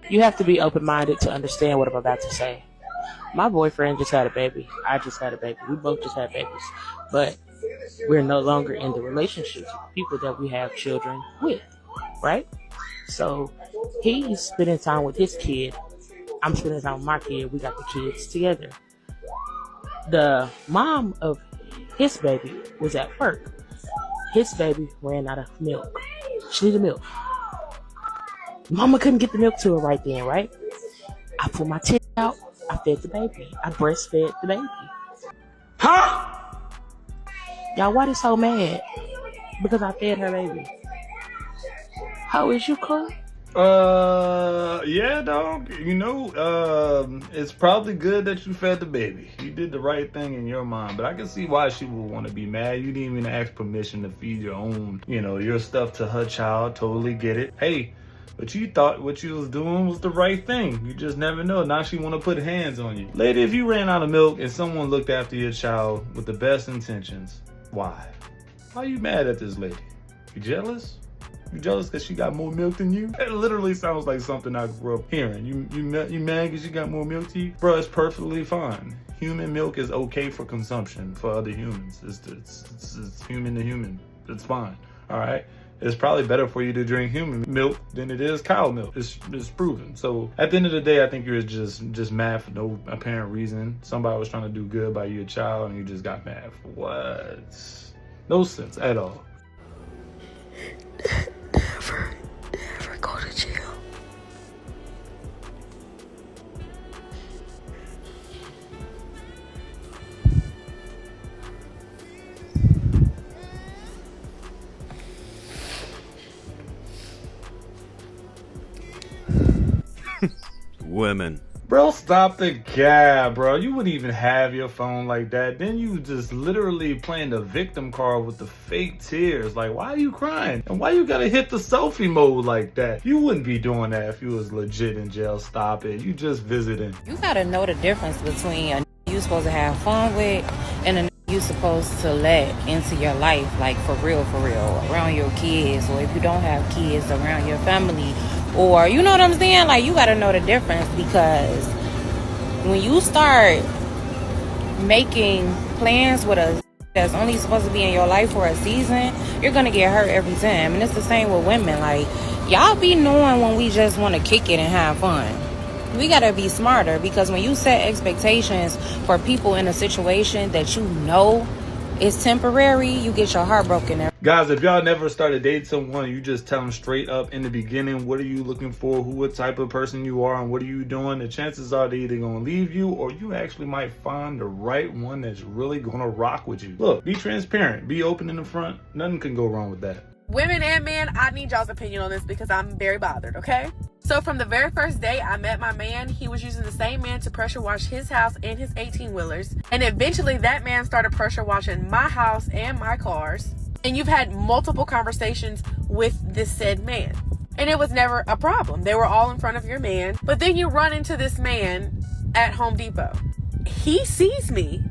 You have to be open-minded to understand what I'm about to say. My boyfriend just had a baby. I just had a baby. We both just had babies. But we're no longer in the relationships with people that we have children with, right? So he's spending time with his kid. I'm spending time with my kid. We got the kids together. The mom of his baby was at work. His baby ran out of milk. She needed milk. Mama couldn't get the milk to her right then, right? I pulled my titty out. I fed the baby. I breastfed the baby. Huh? Y'all, why they so mad? Because I fed her baby. How is you, cool? Yeah, dog. It's probably good that you fed the baby. You did the right thing in your mind, but I can see why she would want to be mad. You didn't even ask permission to feed your own, your stuff to her child. Totally get it. Hey, but you thought what you was doing was the right thing. You just never know. Now she want to put hands on you. Lady, if you ran out of milk and someone looked after your child with the best intentions, why? Why are you mad at this lady? You jealous? You jealous because she got more milk than you? That literally sounds like something I grew up hearing. You mad because she got more milk to you? Bro, it's perfectly fine. Human milk is okay for consumption for other humans. It's human to human. It's fine. All right? It's probably better for you to drink human milk than it is cow milk. It's proven. So at the end of the day, I think you're just mad for no apparent reason. Somebody was trying to do good by your child and you just got mad for what? No sense at all. Never go to jail. Women. Bro, stop the gab, bro. You wouldn't even have your phone like that. Then you just literally playing the victim card with the fake tears. Like, why are you crying? And why you gotta hit the selfie mode like that? You wouldn't be doing that if you was legit in jail. Stop it. You just visiting. You gotta know the difference between a you supposed to have fun with and a you supposed to let into your life, like for real, around your kids, or if you don't have kids, around your family, or you know what I'm saying? Like, you gotta know the difference, because when you start making plans with a that's only supposed to be in your life for a season, you're gonna get hurt every time. And it's the same with women. Like, y'all be knowing when we just want to kick it and have fun. We gotta be smarter, because when you set expectations for people in a situation that you know is temporary, you get your heart broken. Guys, if y'all never started dating someone, you just tell them straight up in the beginning, what are you looking for, what type of person you are, and what are you doing, the chances are they're either gonna leave you or you actually might find the right one that's really gonna rock with you. Look, be transparent, be open in the front. Nothing can go wrong with that. Women and men, I need y'all's opinion on this because I'm very bothered, okay? So from the very first day I met my man, he was using the same man to pressure wash his house and his 18-wheelers. And eventually that man started pressure washing my house and my cars. And you've had multiple conversations with this said man. And it was never a problem. They were all in front of your man. But then you run into this man at Home Depot. He sees me.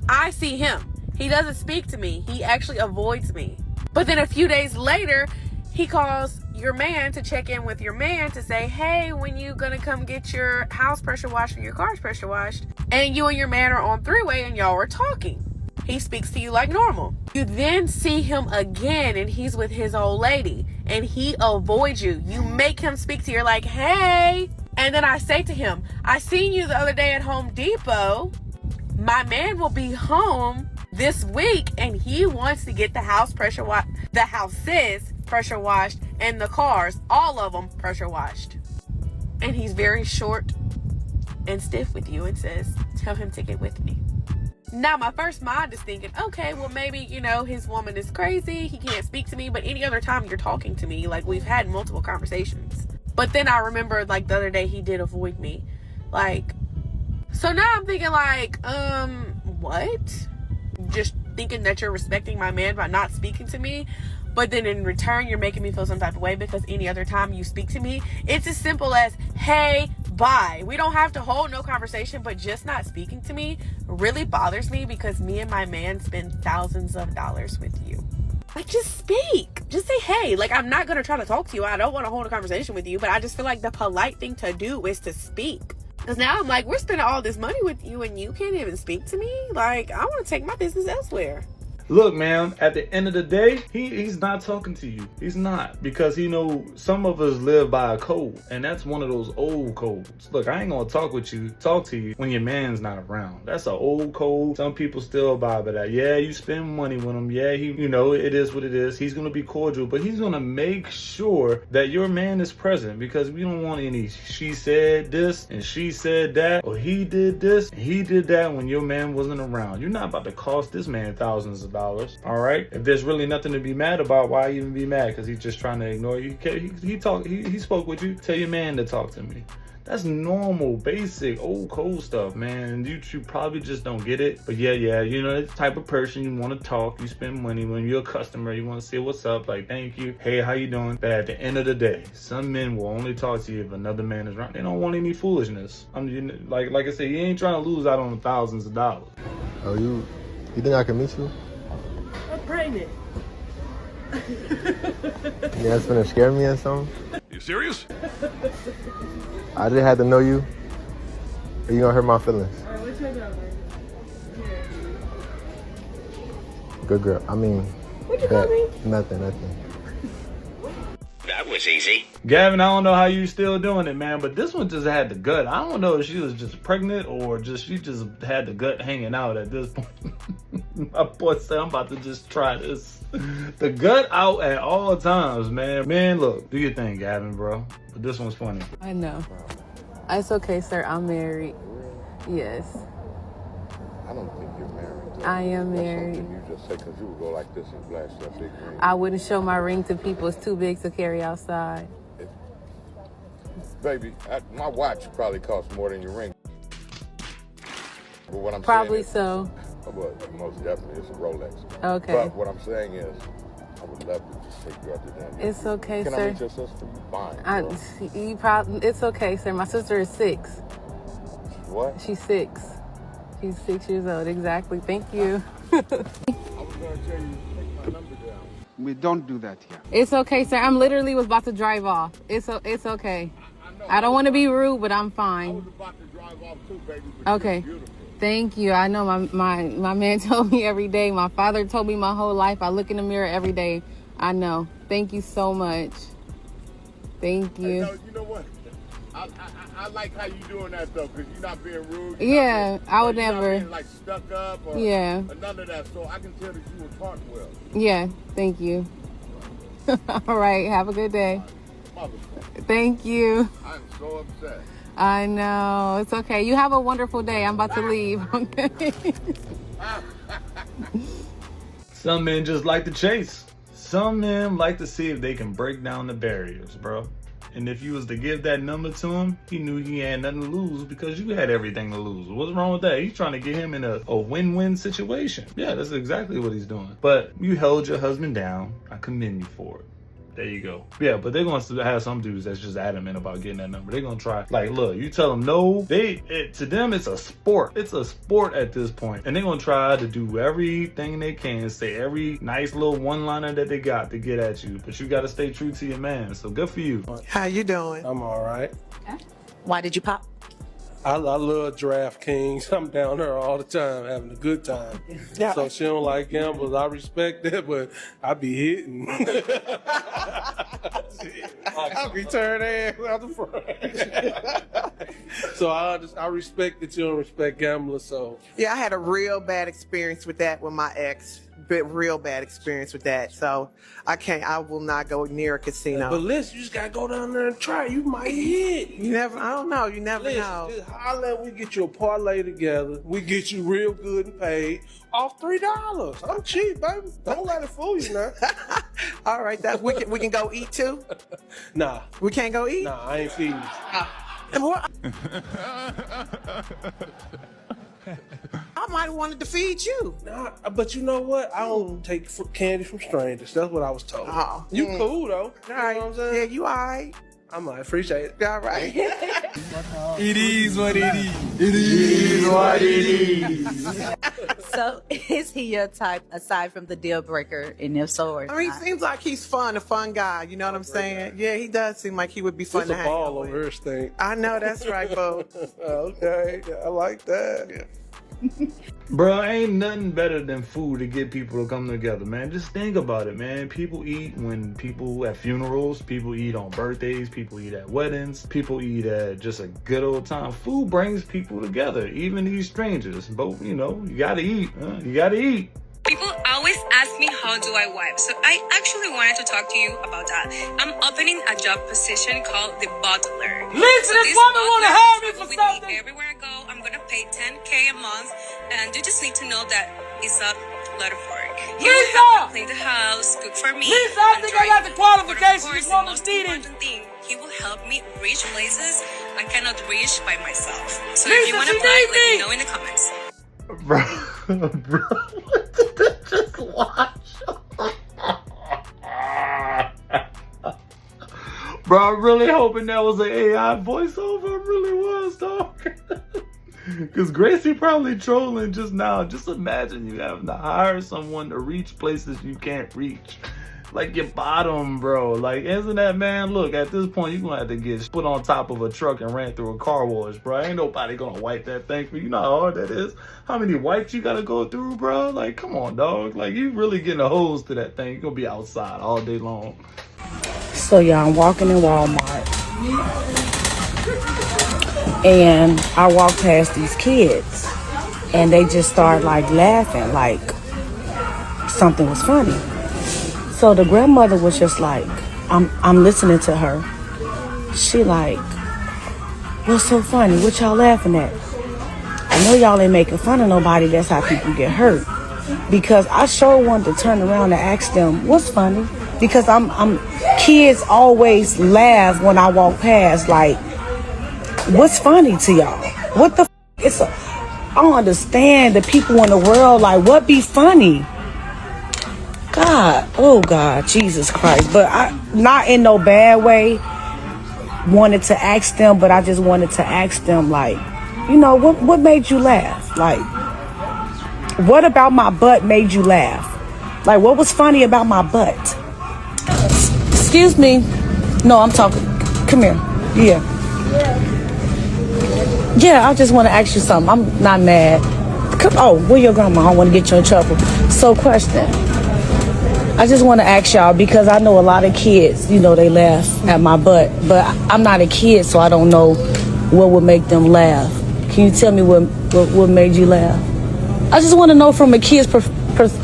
I see him. He doesn't speak to me. He actually avoids me. But then a few days later, he calls your man to check in with your man to say, hey, when you gonna come get your house pressure washed and your car's pressure washed? And you and your man are on three-way and y'all are talking. He speaks to you like normal. You then see him again and he's with his old lady and he avoids you. You make him speak to you. You're like, hey. And then I say to him, I seen you the other day at Home Depot. My man will be home this week and he wants to get the house pressure washed. The houses pressure washed and the cars, all of them pressure washed. And he's very short and stiff with you and says, tell him to get with me. Now my first mind is thinking, okay, well maybe, his woman is crazy. He can't speak to me, but any other time you're talking to me, like we've had multiple conversations. But then I remember like the other day he did avoid me. Like, so now I'm thinking like, what? Just thinking that you're respecting my man by not speaking to me, but then in return you're making me feel some type of way because any other time you speak to me, it's as simple as, hey, bye. We don't have to hold no conversation, but just not speaking to me really bothers me because me and my man spend thousands of dollars with you. Like, just speak. Just say, hey. Like, I'm not gonna try to talk to you. I don't want to hold a conversation with you, but I just feel like the polite thing to do is to speak. Because now I'm like, we're spending all this money with you and you can't even speak to me? Like, I want to take my business elsewhere. Look, man, at the end of the day, he's not talking to you. He's not. Because, some of us live by a code. And that's one of those old codes. Look, I ain't going to talk to you when your man's not around. That's an old code. Some people still abide by that. Yeah, you spend money with him. Yeah, it is what it is. He's going to be cordial. But he's going to make sure that your man is present. Because we don't want any she said this and she said that. Or he did this and he did that when your man wasn't around. You're not about to cost this man thousands of dollars. All right, if there's really nothing to be mad about, why even be mad? Because he's just trying to ignore you. He spoke with you. Tell your man to talk to me. That's normal, basic, old cold stuff, man. You probably just don't get it. But yeah, the type of person you want to talk. You spend money when you're a customer. You want to say what's up, like thank you, hey, how you doing? But at the end of the day, some men will only talk to you if another man is around. They don't want any foolishness. Like I said, you ain't trying to lose out on thousands of dollars. Oh, you think I can meet you? I'm pregnant. You guys finna scare me or something? You serious? I just had to know you. Or you gonna hurt my feelings? Alright, what's your number? Here. Good girl. I mean, What you call me? Nothing. That was easy. Gavin, I don't know how you still doing it, man, but this one just had the gut. I don't know if she was just pregnant or she just had the gut hanging out at this point. My boy said, I'm about to just try this. The gut out at all times, man. Man, look, do your thing, Gavin, bro. But this one's funny. I know. It's okay, sir. I'm married. Yes. I don't think you're married. I am married. That's something you just said because you would go like this and flash that big ring. I wouldn't show my ring to people. It's too big to carry outside. Baby, my watch probably costs more than your ring. But what I'm Probably saying so. Well, most definitely, it's a Rolex. Okay. But what I'm saying is, I would love to just take you out to dinner. It's okay, Can sir. I meet your sister? Fine. It's okay, sir. My sister is 6. What? She's 6. She's 6 years old. Exactly. Thank you. I was going to tell you, take my number down. We don't do that here. It's okay, sir. I'm literally was about to drive off. It's okay. I don't want to be rude, but I'm fine. I was about to drive off too, baby. But Okay. you're beautiful. Thank you. I know my man told me every day. My father told me my whole life. I look in the mirror every day. I know. Thank you so much. Thank you. Hey, no, you know what? I like how you doing that though, because you're not being rude. Yeah, I would you're never. Not being, like stuck up or, Yeah. or none of that. So I can tell that you were taught well. Yeah. Thank you. All right. Have a good day. Motherfucker. Thank you. I'm so upset. I know. It's okay. You have a wonderful day. I'm about to leave. Okay. Some men just like to chase. Some men like to see if they can break down the barriers, bro. And if you was to give that number to him, he knew he had nothing to lose because you had everything to lose. What's wrong with that? He's trying to get him in a win-win situation. Yeah, that's exactly what he's doing. But you held your husband down. I commend you for it. There you go. Yeah, but they're going to have some dudes that's just adamant about getting that number. They're going to try. Like, look, you tell them no. To them, it's a sport. It's a sport at this point. And they're going to try to do everything they can, say every nice little one-liner that they got to get at you. But you got to stay true to your man. So good for you. How you doing? I'm all right. Why did you pop? I love DraftKings. I'm down there all the time having a good time. Yeah. So she don't like gambles. I respect that, but I be hitting. I be turning ass out the front. So I respect that you don't respect gamblers. So Yeah, I had a real bad experience with that with my ex. Real bad experience with that. So I will not go near a casino. But listen, you just gotta go down there and try. You might hit. I don't know. You never know. Just holler and we get you a parlay together. We get you real good and paid off $3. I'm cheap, baby. Don't let it fool you now. All right, we can go eat too. Nah. We can't go eat. Nah, I ain't feeding you. And what? I might have wanted to feed you. Nah, but you know what? I don't take candy from strangers. That's what I was told. Oh. You cool though. All right. You know what I'm saying? Yeah, you all right. I'm like, appreciate it. All right. It is what it is. It is what it is. So, is he your type aside from the deal breaker? And if so, or I mean, not? he seems like he's fun, a fun guy. You know what I'm saying? Yeah, he does seem like he would be fun It's to a hang ball out over with. here, Stink. I know, that's right, Bo. Okay, I like that. Yeah. Bro, ain't nothing better than food to get people to come together, man. Just think about it, man. People eat when people at funerals, people eat on birthdays, people eat at weddings, people eat at just a good old time. Food brings people together, even these strangers. Both, you know, you gotta eat. You gotta eat. People always ask me how do I wipe, so I actually wanted to talk to you about that. I'm opening a job position called the butler. Listen, this woman want to hire me for something. Me everywhere I go, I'm gonna pay $10K a month, and you just need to know that it's a lot of work. He will help me clean the house, cook for me. Lisa, I think I got the qualifications this the woman's most needing. important thing, he will help me reach places I cannot reach by myself. So Lisa, if you want to she apply, needs let me me. know in the comments. Bro, what did I just watch? Bro, I'm really hoping that was an AI voiceover. I really was, dog. Because Gracie probably trolling just now. Just imagine you having to hire someone to reach places you can't reach. Like your bottom, bro. Like, isn't that, man? Look, at this point, you're going to have to get put on top of a truck and ran through a car wash, bro. Ain't nobody going to wipe that thing for you. You know how hard that is? How many wipes you got to go through, bro? Like, come on, dog. Like, you really getting a hose to that thing. You're going to be outside all day long. So, y'all, I'm walking in Walmart. And I walk past these kids. And they just start, like, laughing. Like, something was funny. So the grandmother was just like, I'm listening to her. She like, what's so funny? What y'all laughing at? I know y'all ain't making fun of nobody. That's how people get hurt. Because I sure wanted to turn around and ask them, what's funny? Because kids always laugh when I walk past. Like, what's funny to y'all? What the I don't understand the people in the world. Like, what be funny? God, oh God, Jesus Christ. But I, not in no bad way, wanted to ask them, but I just wanted to ask them, like, you know, what made you laugh? Like, what about my butt made you laugh? Like, what was funny about my butt? Excuse me. No, I'm talking. Come here. Yeah, I just want to ask you something. I'm not mad. Oh, where your grandma? I don't want to get you in trouble. So, question. I just want to ask y'all, because I know a lot of kids, you know, they laugh at my butt, but I'm not a kid, so I don't know what would make them laugh. Can you tell me what made you laugh? I just want to know from a kid's because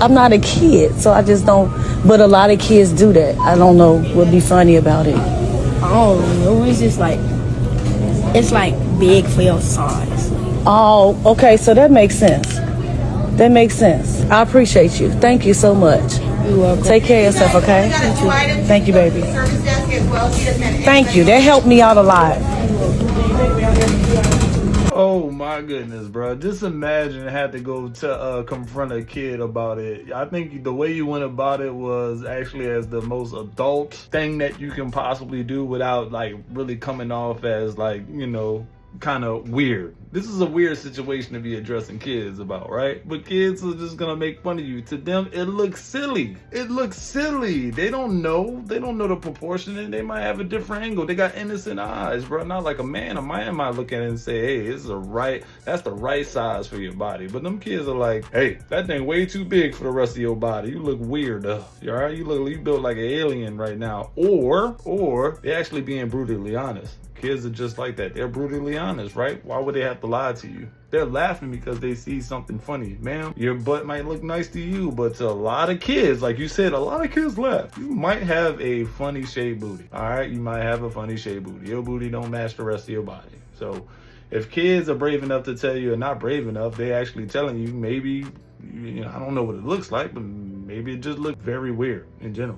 I'm not a kid, so I just don't, but a lot of kids do that. I don't know what be funny about it. Oh, it's just like, it's like big for your size. Oh, okay, so that makes sense. That makes sense. I appreciate you. Thank you so much. You're welcome. Take care of yourself, okay? Thank you, baby. Thank you. That helped me out a lot. Oh my goodness, bro. Just imagine had to go to confront a kid about it. I think the way you went about it was actually as the most adult thing that you can possibly do without like really coming off as like, you know, kind of weird. This is a weird situation to be addressing kids about, right? But kids are just gonna make fun of you. To them, it looks silly. It looks silly. They don't know. They don't know the proportion, and they might have a different angle. They got innocent eyes, bro. Not like a man. A man might look at it and say, hey, that's the right size for your body. But them kids are like, hey, that thing way too big for the rest of your body. You look weird. You all right? You built like an alien right now. Or they're actually being brutally honest. Kids are just like that. They're brutally honest, right? Why would they have to lie to you? They're laughing because they see something funny. Ma'am, your butt might look nice to you, but to a lot of kids, like you said, a lot of kids laugh. You might have a funny shaped booty. All right? You might have a funny shaped booty. Your booty don't match the rest of your body. So if kids are brave enough to tell you or not brave enough, they actually telling you maybe, you know, I don't know what it looks like, but maybe it just looks very weird in general.